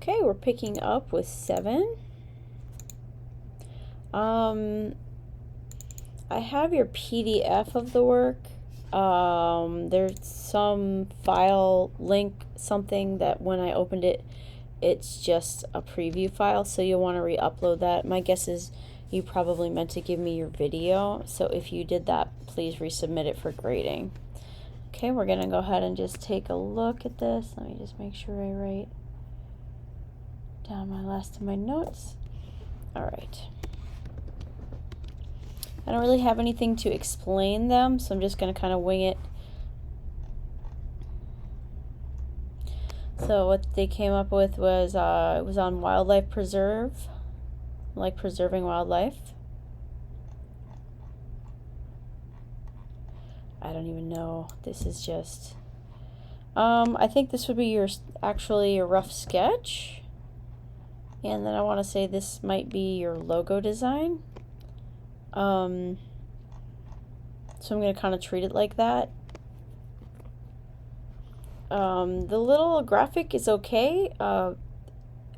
Okay, we're picking up with 7. I have your PDF of the work. There's some file link, something that when I opened it, it's just a preview file, so you'll want to re-upload that. My guess is you probably meant to give me your video, so if you did that, please resubmit it for grading. Okay, we're going to go ahead and just take a look at this. Let me just make sure I write down my last of my notes. All right. I don't really have anything to explain them, so I'm just going to kind of wing it. So what they came up with was it was on wildlife preserve, like preserving wildlife. I don't even know. This is just I think this would be your actually a rough sketch, and then I want to say this might be your logo design. So I'm going to kind of treat it like that. The little graphic is okay. I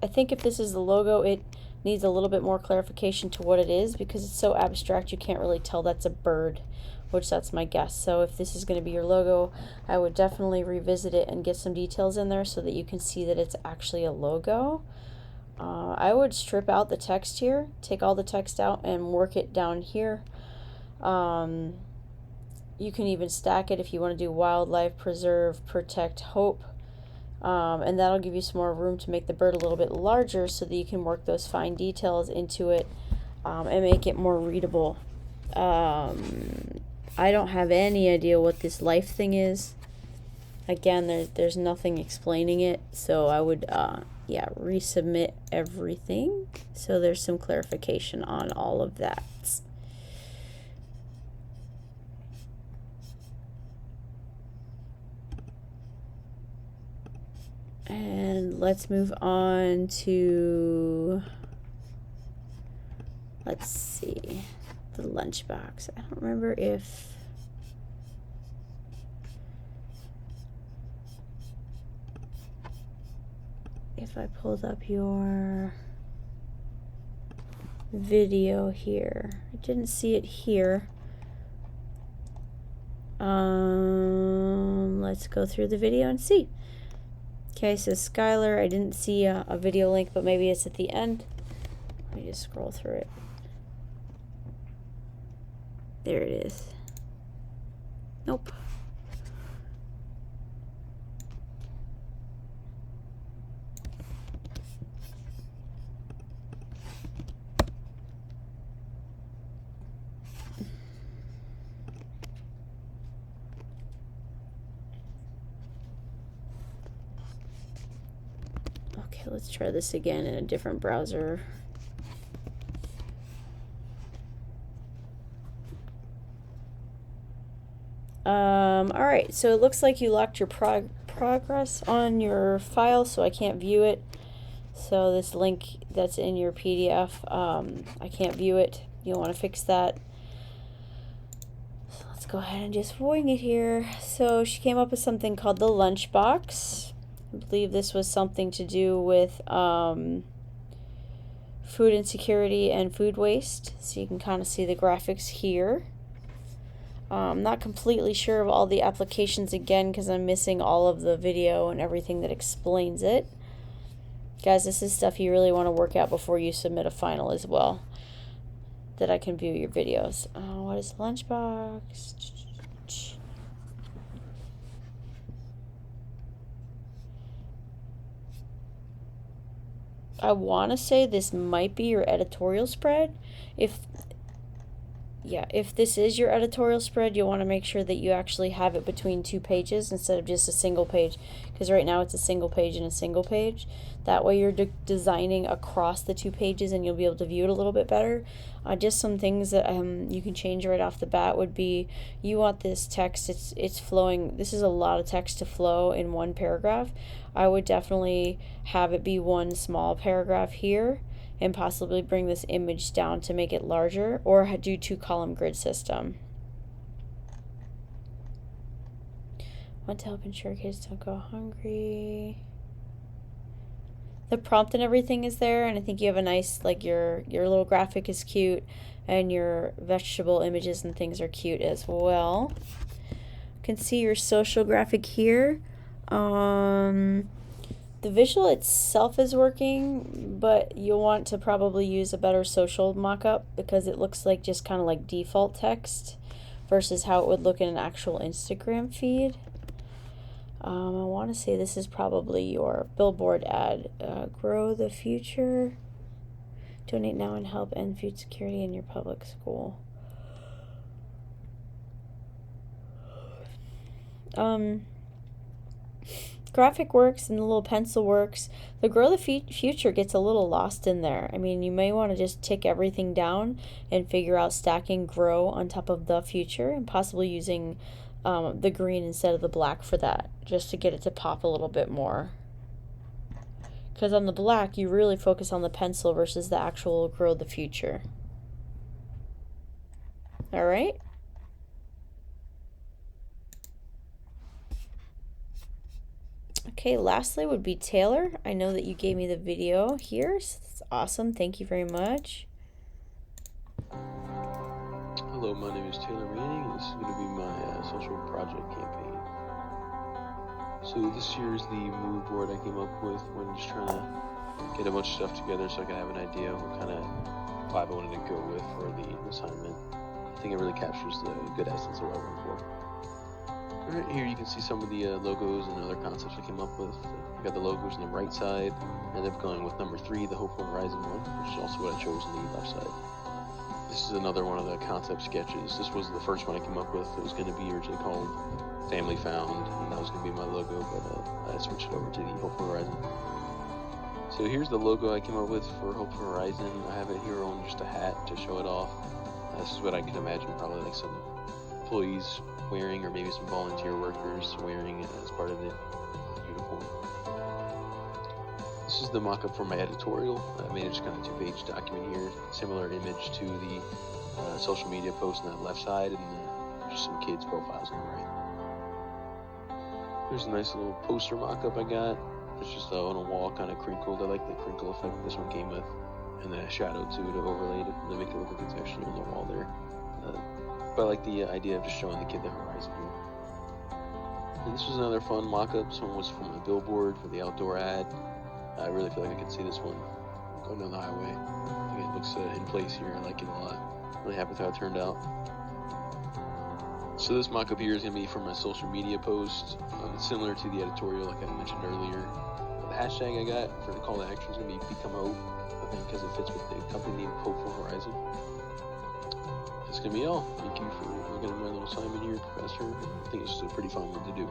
think if this is the logo, it needs a little bit more clarification to what it is, because it's so abstract you can't really tell that's a bird, which that's my guess. So if this is going to be your logo, I would definitely revisit it and get some details in there so that you can see that it's actually a logo. I would strip out the text here, take all the text out and work it down here. You can even stack it if you want to do wildlife, preserve, protect, hope. And that'll give you some more room to make the bird a little bit larger so that you can work those fine details into it and make it more readable. I don't have any idea what this life thing is. Again, there's nothing explaining it, so I would yeah, resubmit everything so there's some clarification on all of that. And let's move on to, let's see, the lunchbox. I don't remember if I pulled up your video here. I didn't see it here. Let's go through the video and see. Okay, so Skylar, I didn't see a video link, but maybe it's at the end. Let me just scroll through it. There it is. Nope. Okay, let's try this again in a different browser. All right, so it looks like you locked your progress on your file, so I can't view it. So this link that's in your PDF, I can't view it. You'll want to fix that. So let's go ahead and just wing it here. So she came up with something called the lunchbox. I believe this was something to do with food insecurity and food waste. So you can kind of see the graphics here. I'm not completely sure of all the applications again because I'm missing all of the video and everything that explains it. Guys, this is stuff you really want to work out before you submit a final as well, that I can view your videos. What is lunchbox? I want to say this might be your editorial spread. If this is your editorial spread, you'll want to make sure that you actually have it between 2 pages instead of just a single page, because right now it's a single page and a single page. That way you're designing across the 2 pages and you'll be able to view it a little bit better. Just some things that you can change right off the bat would be, you want this text, it's flowing. This is a lot of text to flow in one paragraph. I would definitely have it be one small paragraph here, and possibly bring this image down to make it larger, or do 2-column grid system. Want to help ensure kids don't go hungry. The prompt and everything is there, and I think you have a nice, like, your little graphic is cute, and your vegetable images and things are cute as well. You can see your social graphic here. The visual itself is working, but you'll want to probably use a better social mock-up because it looks like just kind of like default text versus how it would look in an actual Instagram feed. I want to say this is probably your billboard ad. Grow the future. Donate now and help end food security in your public school. Graphic works and the little pencil works. The Grow the Future gets a little lost in there. I mean, you may want to just tick everything down and figure out stacking grow on top of the future and possibly using the green instead of the black for that, just to get it to pop a little bit more. Because on the black, you really focus on the pencil versus the actual Grow the Future. All right. Okay, lastly would be Taylor. I know that you gave me the video here, so that's awesome. Thank you very much. Hello, my name is Taylor Manning, and this is going to be my social project campaign. So this here is the mood board I came up with when just trying to get a bunch of stuff together so I could have an idea of what kind of vibe I wanted to go with for the assignment. I think it really captures the good essence of what I went for. Right here you can see some of the logos and other concepts I came up with. I got the logos on the right side. I ended up going with number 3, the Hopeful Horizon one, which is also what I chose on the left side. This is another one of the concept sketches. This was the first one I came up with. It was going to be originally called Family Found, and that was going to be my logo, but I switched it over to the Hopeful Horizon. So here's the logo I came up with for Hopeful Horizon. I have it here on just a hat to show it off. This is what I can imagine probably like some employees wearing, or maybe some volunteer workers wearing it as part of the uniform. This is the mock-up for my editorial. I made it just kind of a 2-page document here, similar image to the social media post on that left side, and just some kids' profiles on the right. There's a nice little poster mock-up I got. It's just on a wall, kind of crinkled. I like the crinkle effect this one came with, and then a shadow too to overlay it to make it look like it's actually on the wall there. But I like the idea of just showing the kid the horizon here. And this was another fun mock-up. This one was from a billboard for the outdoor ad. I really feel like I can see this one going down the highway. I think it looks in place here. I like it a lot. Really happy with how it turned out. So this mock-up here is going to be from a social media post. It's similar to the editorial like I mentioned earlier. The hashtag I got for the call to action is going to be Become Hope. I think because it fits with the company name Hopeful Horizon. That's going to be all. Thank you for looking at my little assignment here, Professor. I think it's just a pretty fun one to do.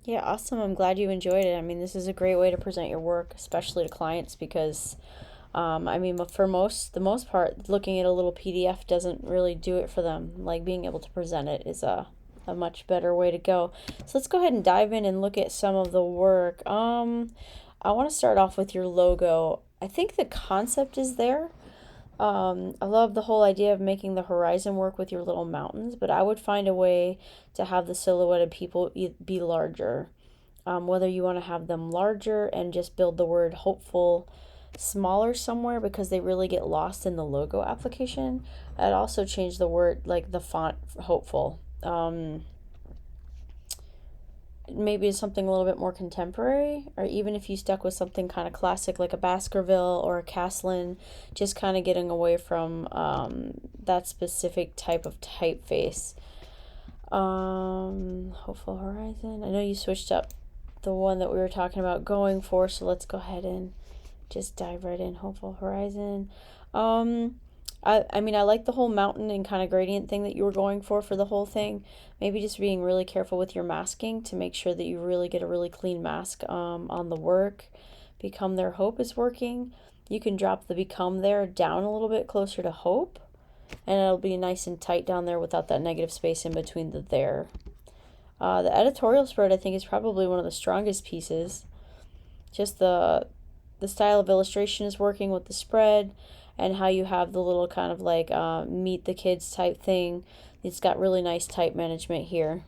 Yeah, awesome. I'm glad you enjoyed it. I mean, this is a great way to present your work, especially to clients, because, I mean, for the most part, looking at a little PDF doesn't really do it for them. Like, being able to present it is a much better way to go. So let's go ahead and dive in and look at some of the work. I want to start off with your logo. I think the concept is there. I love the whole idea of making the horizon work with your little mountains, but I would find a way to have the silhouetted people be larger. Whether you want to have them larger and just build the word hopeful smaller somewhere because they really get lost in the logo application. I'd also change the word, like the font, hopeful. Maybe something a little bit more contemporary, or even if you stuck with something kind of classic like a Baskerville or a Caslin, just kind of getting away from that specific type of typeface. Hopeful Horizon. I know you switched up the one that we were talking about going for, so let's go ahead and just dive right in. Hopeful Horizon. I mean, I like the whole mountain and kind of gradient thing that you were going for the whole thing. Maybe just being really careful with your masking to make sure that you really get a really clean mask on the work. Become Their Hope is working. You can drop the become there down a little bit closer to hope, and it'll be nice and tight down there without that negative space in between the there. The editorial spread, I think, is probably one of the strongest pieces. Just the style of illustration is working with the spread, and how you have the little kind of like meet the kids type thing. It's got really nice type management here.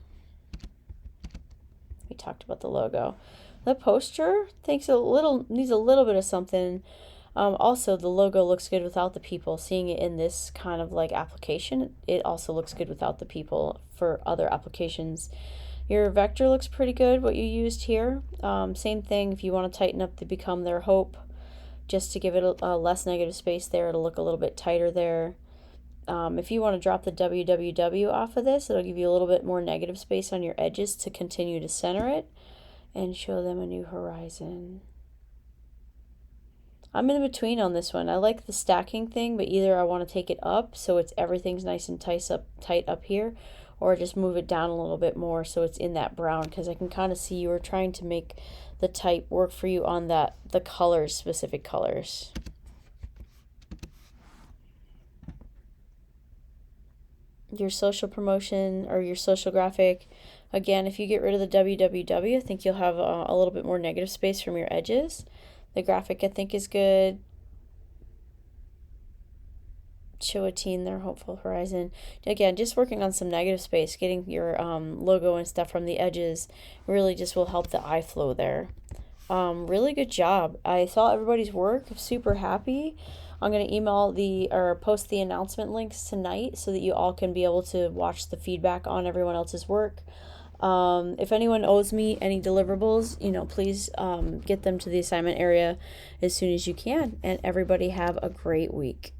We talked about the logo. The poster needs a little bit of something. Also, the logo looks good without the people. Seeing it in this kind of like application, it also looks good without the people for other applications. Your vector looks pretty good, what you used here. Same thing, if you want to tighten up the Become Their Hope, just to give it a less negative space there, it'll look a little bit tighter there. If you want to drop the www off of this, it'll give you a little bit more negative space on your edges to continue to center it and show them a new horizon. I'm in between on this one. I like the stacking thing, but either I want to take it up so it's everything's nice and tight up here, or just move it down a little bit more so it's in that brown, because I can kind of see you were trying to make the type work for you on the colors, specific colors. Your social promotion or your social graphic, again, if you get rid of the www, I think you'll have a little bit more negative space from your edges. The graphic, I think, is good. Show a teen their hopeful horizon. Again, just working on some negative space, getting your logo and stuff from the edges really just will help the eye flow there. Really good job. I saw everybody's work. I'm super happy. I'm going to email or post the announcement links tonight so that you all can be able to watch the feedback on everyone else's work. If anyone owes me any deliverables, please get them to the assignment area as soon as you can. And everybody have a great week.